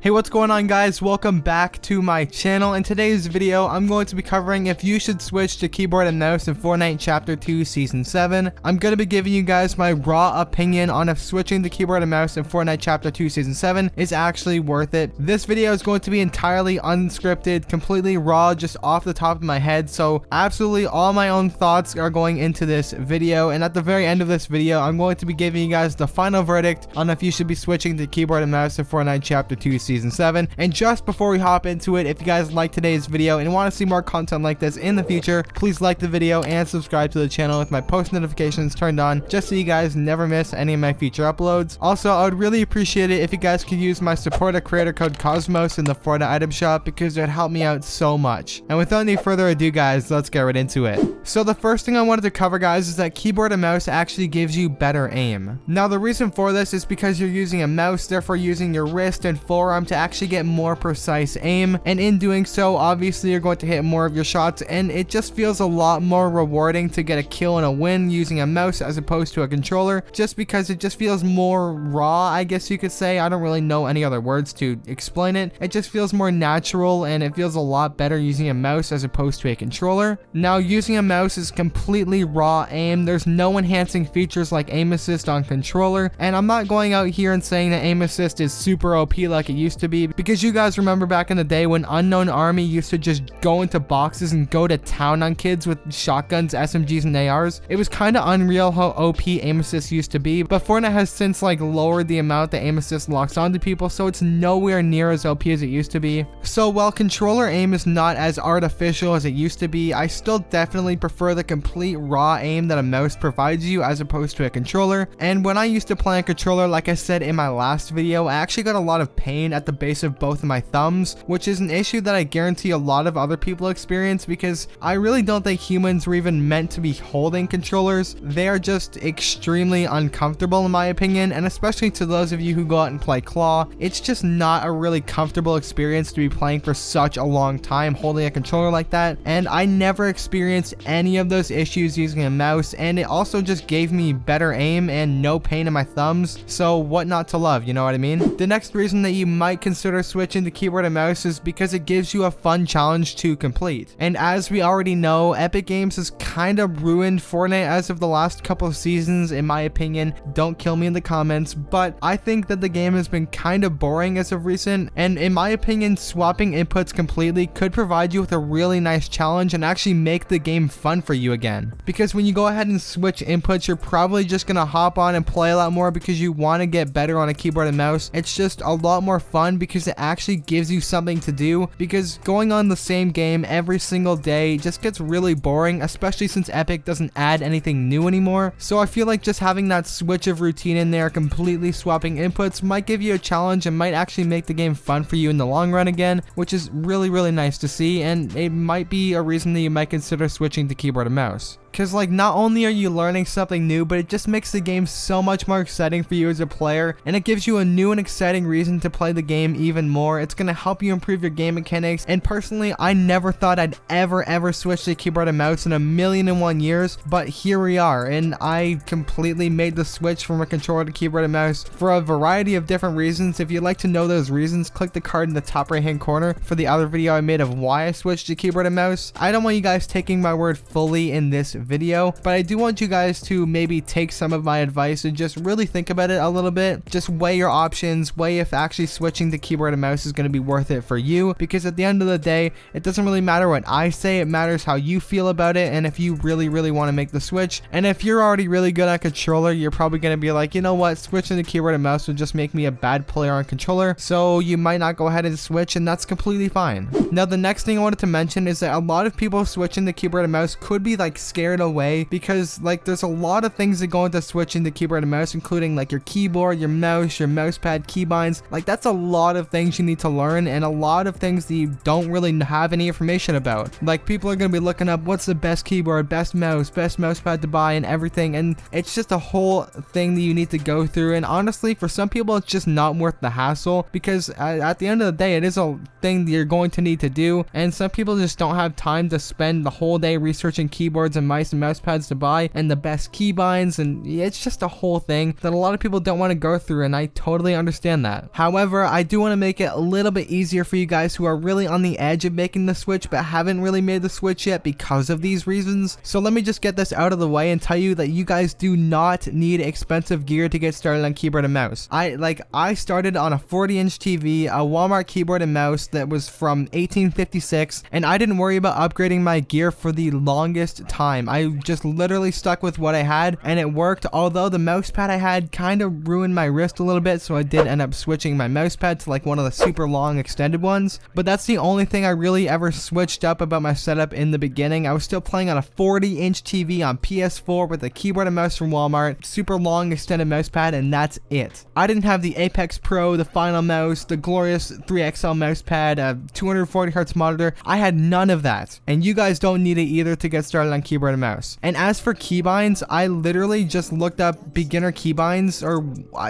Hey, what's going on, guys? Welcome back to my channel. In today's video, I'm going to be covering if you should switch to keyboard and mouse in Fortnite Chapter 2 Season 7. I'm going to be giving you guys my raw opinion on if switching to keyboard and mouse in Fortnite Chapter 2 Season 7 is actually worth it. This video is going to be entirely unscripted, completely raw, just off the top of my head, so absolutely all my own thoughts are going into this video, and at the very end of this video, I'm going to be giving you guys the final verdict on if you should be switching to keyboard and mouse in Fortnite Chapter 2 Season 7. And just before we hop into it, if you guys like today's video and want to see more content like this in the future, please like the video and subscribe to the channel with my post notifications turned on, just so you guys never miss any of my future uploads. Also, I would really appreciate it if you guys could use my support a creator code Cosmos in the Fortnite item shop, because it would help me out so much. And without any further ado, guys, let's get right into it. So the first thing I wanted to cover, guys, is that keyboard and mouse actually gives you better aim. Now, the reason for this is because you're using a mouse, therefore using your wrist and forearm to actually get more precise aim, and in doing so, obviously you're going to hit more of your shots, and it just feels a lot more rewarding to get a kill and a win using a mouse as opposed to a controller, just because it just feels more raw, I guess you could say. I don't really know any other words to explain it. It just feels more natural, and it feels a lot better using a mouse as opposed to a controller. Now, using a mouse is completely raw aim. There's no enhancing features like aim assist on controller, and I'm not going out here and saying that aim assist is super OP like it used to be, because you guys remember back in the day when Unknown Army used to just go into boxes and go to town on kids with shotguns, SMGs, and ARs. It was kind of unreal how OP aim assist used to be, but Fortnite has since lowered the amount that aim assist locks onto people, so it's nowhere near as OP as it used to be. So while controller aim is not as artificial as it used to be, I still definitely prefer the complete raw aim that a mouse provides you as opposed to a controller. And when I used to play a controller, like I said in my last video, I actually got a lot of pain at the base of both of my thumbs, which is an issue that I guarantee a lot of other people experience, because I really don't think humans were even meant to be holding controllers. They are just extremely uncomfortable in my opinion, and especially to those of you who go out and play claw, it's just not a really comfortable experience to be playing for such a long time holding a controller like that. And I never experienced any of those issues using a mouse, and it also just gave me better aim and no pain in my thumbs, so what not to love, you know what I mean? The next reason that you might consider switching to keyboard and mouse is because it gives you a fun challenge to complete. And as we already know, Epic Games has kind of ruined Fortnite as of the last couple of seasons, in my opinion. Don't kill me in the comments, but I think that the game has been kind of boring as of recent, and in my opinion, swapping inputs completely could provide you with a really nice challenge and actually make the game fun for you again. Because when you go ahead and switch inputs, you're probably just gonna hop on and play a lot more because you want to get better on a keyboard and mouse. It's just a lot more fun because it actually gives you something to do, because going on the same game every single day just gets really boring, especially since Epic doesn't add anything new anymore. So I feel like just having that switch of routine in there, completely swapping inputs, might give you a challenge and might actually make the game fun for you in the long run again, which is really nice to see, and it might be a reason that you might consider switching to keyboard and mouse. Because not only are you learning something new, but it just makes the game so much more exciting for you as a player, and it gives you a new and exciting reason to play the game even more. It's going to help you improve your game mechanics, and personally, I never thought I'd ever switch to keyboard and mouse in 1,000,001 years, but here we are, and I completely made the switch from a controller to keyboard and mouse for a variety of different reasons. If you'd like to know those reasons, click the card in the top right hand corner for the other video I made of why I switched to keyboard and mouse. I don't want you guys taking my word fully in this video, but I do want you guys to maybe take some of my advice and just really think about it a little bit. Just weigh your options, weigh if actually switching to keyboard and mouse is going to be worth it for you, because at the end of the day, it doesn't really matter what I say, it matters how you feel about it, and if you really want to make the switch. And if you're already really good at controller, you're probably going to be like, you know what, switching to keyboard and mouse would just make me a bad player on controller, so you might not go ahead and switch, and that's completely fine. Now, the next thing I wanted to mention is that a lot of people switching to keyboard and mouse could be scared away, because there's a lot of things that go into switching to keyboard and mouse, including your keyboard, your mouse, your mouse pad, keybinds. That's a lot of things you need to learn, and a lot of things that you don't really have any information about. People are going to be looking up what's the best keyboard, best mouse pad to buy, and everything, and it's just a whole thing that you need to go through. And honestly, for some people, it's just not worth the hassle, because at the end of the day, it is a thing that you're going to need to do, and some people just don't have time to spend the whole day researching keyboards and mice and mouse pads to buy and the best keybinds, and it's just a whole thing that a lot of people don't want to go through, and I totally understand that. However, I do want to make it a little bit easier for you guys who are really on the edge of making the switch but haven't really made the switch yet because of these reasons. So let me just get this out of the way and tell you that you guys do not need expensive gear to get started on keyboard and mouse. I started on a 40-inch TV, a Walmart keyboard and mouse that was from 1856, and I didn't worry about upgrading my gear for the longest time. I just literally stuck with what I had and it worked, although the mouse pad I had kind of ruined my wrist a little bit, so I did end up switching my mouse pad to like one of the super long extended ones. But that's the only thing I really ever switched up about my setup in the beginning. I was still playing on a 40-inch TV on PS4 with a keyboard and mouse from Walmart, super long extended mouse pad, and that's it. I didn't have the Apex Pro, the Final mouse, the glorious 3XL mouse pad, a 240Hz monitor. I had none of that, and you guys don't need it either to get started on keyboard and mouse. And as for keybinds, I literally just looked up beginner keybinds, or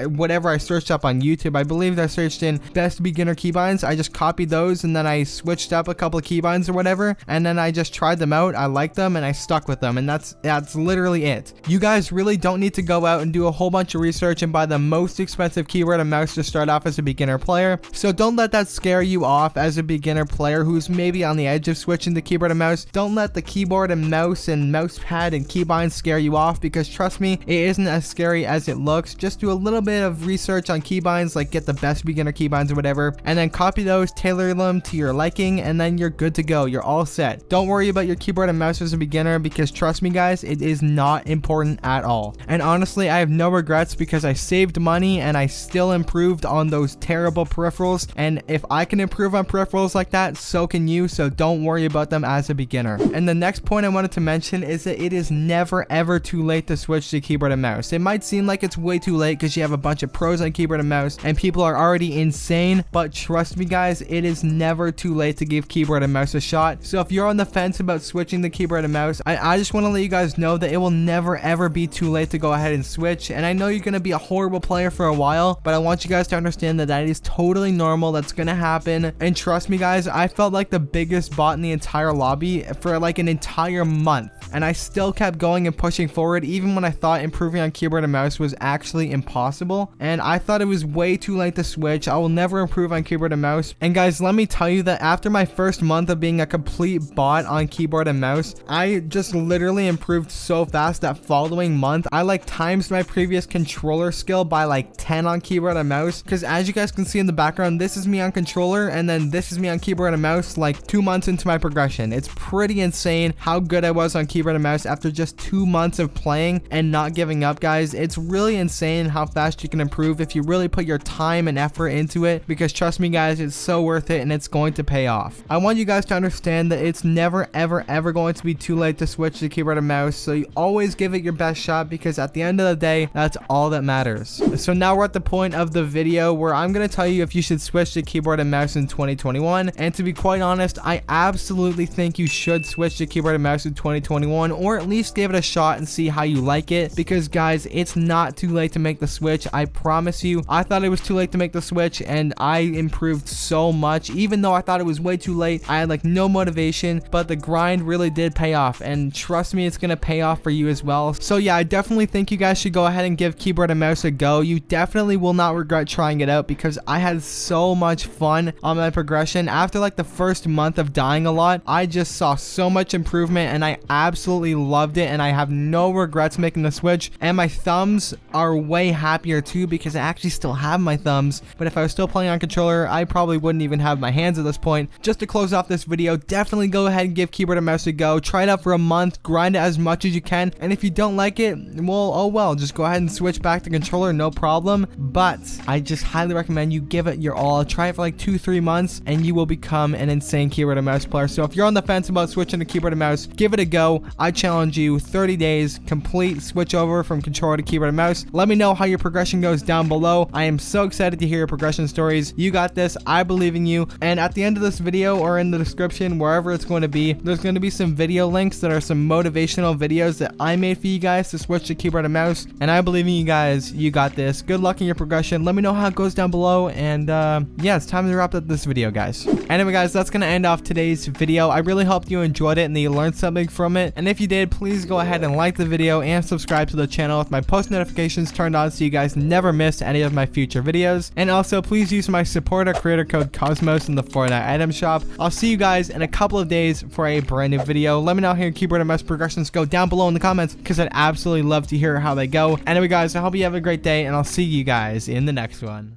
whatever I searched up on YouTube. I believe I searched in best beginner keybinds. I just copied those and then I switched up a couple of keybinds or whatever, and then I just tried them out. I liked them and I stuck with them, and that's literally it. You guys really don't need to go out and do a whole bunch of research and buy the most expensive keyboard and mouse to start off as a beginner player. So don't let that scare you off as a beginner player who's maybe on the edge of switching to keyboard and mouse. Don't let the keyboard and mouse pad and keybinds scare you off, because trust me, it isn't as scary as it looks. Just do a little bit of research on keybinds, like get the best beginner keybinds or whatever, and then copy those, tailor them to your liking, and then you're good to go. You're all set. Don't worry about your keyboard and mouse as a beginner, because trust me guys, it is not important at all. And honestly, I have no regrets because I saved money and I still improved on those terrible peripherals, and if I can improve on peripherals like that, so can you. So don't worry about them as a beginner. And the next point I wanted to mention is that it is never ever too late to switch to keyboard and mouse. It might seem like it's way too late because you have a bunch of pros on keyboard and mouse and people are already insane, but trust me guys, it is never too late to give keyboard and mouse a shot. So if you're on the fence about switching to keyboard and mouse, I just want to let you guys know that it will never ever be too late to go ahead and switch. And I know you're going to be a horrible player for a while, but I want you guys to understand that that is totally normal. That's going to happen. And trust me guys, I felt like the biggest bot in the entire lobby for like an entire month, and I still kept going and pushing forward even when I thought improving on keyboard and mouse was actually impossible, and I thought it was way too late to switch. I will never improve on keyboard and mouse. And guys, let me tell you that after my first month of being a complete bot on keyboard and mouse, I just literally improved so fast that following month I like times my previous controller skill by like 10 on keyboard and mouse, because as you guys can see in the background, this is me on controller and then this is me on keyboard and mouse like 2 months into my progression. It's pretty insane how good I was on keyboard and mouse after just 2 months of playing and not giving up, guys. It's really insane how fast you can improve if you really put your time and effort into it, because trust me guys, it's so worth it and it's going to pay off. I want you guys to understand that it's never ever going to be too late to switch to keyboard and mouse, so you always give it your best shot, because at the end of the day, that's all that matters. So now we're at the point of the video where I'm going to tell you if you should switch to keyboard and mouse in 2021, and to be quite honest, I absolutely think you should switch to keyboard and mouse in 2021, or at least give it a shot and see how you like it, because guys, it's not too late to make the switch. I promise you. I thought it was too late to make the switch and I improved so much. Even though I thought it was way too late, I had like no motivation, but the grind really did pay off, and trust me, it's gonna pay off for you as well. So yeah, I definitely think you guys should go ahead and give keyboard and mouse a go. You definitely will not regret trying it out, because I had so much fun on my progression. After like the first month of dying a lot, I just saw so much improvement and I absolutely loved it, and I have no regrets making the switch. And my thumbs are way happier too, because I actually still have my thumbs, but if I was still playing on controller, I probably wouldn't even have my hands at this point. Just to close off this video, definitely go ahead and give keyboard and mouse a go. Try it out for a month, grind it as much as you can, and if you don't like it, well, oh well, just go ahead and switch back to controller, no problem. But I just highly recommend you give it your all. Try it for like 2-3 months and you will become an insane keyboard and mouse player. So if you're on the fence about switching to keyboard and mouse, give it a go. I challenge you, 30 days complete switch over from controller to keyboard and mouse. Let me know how your progression goes down below. I am so excited to hear your progression stories. You got this. I believe in you. And at the end of this video, or in the description, wherever it's going to be, there's going to be some video links that are some motivational videos that I made for you guys to switch to keyboard and mouse. And I believe in you guys. You got this. Good luck in your progression. Let me know how it goes down below. And yeah, it's time to wrap up this video, guys. Anyway, guys, that's going to end off today's video. I really hope you enjoyed it and that you learned something from it. And if you did, please go ahead and like the video and subscribe to the channel with my post notifications turned on so you guys never miss any of my future videos. And also, please use my supporter creator code Cosmos in the Fortnite item shop. I'll see you guys in a couple of days for a brand new video. Let me know how your keyboard and mouse progressions go down below in the comments, because I'd absolutely love to hear how they go. Anyway guys, I hope you have a great day, and I'll see you guys in the next one.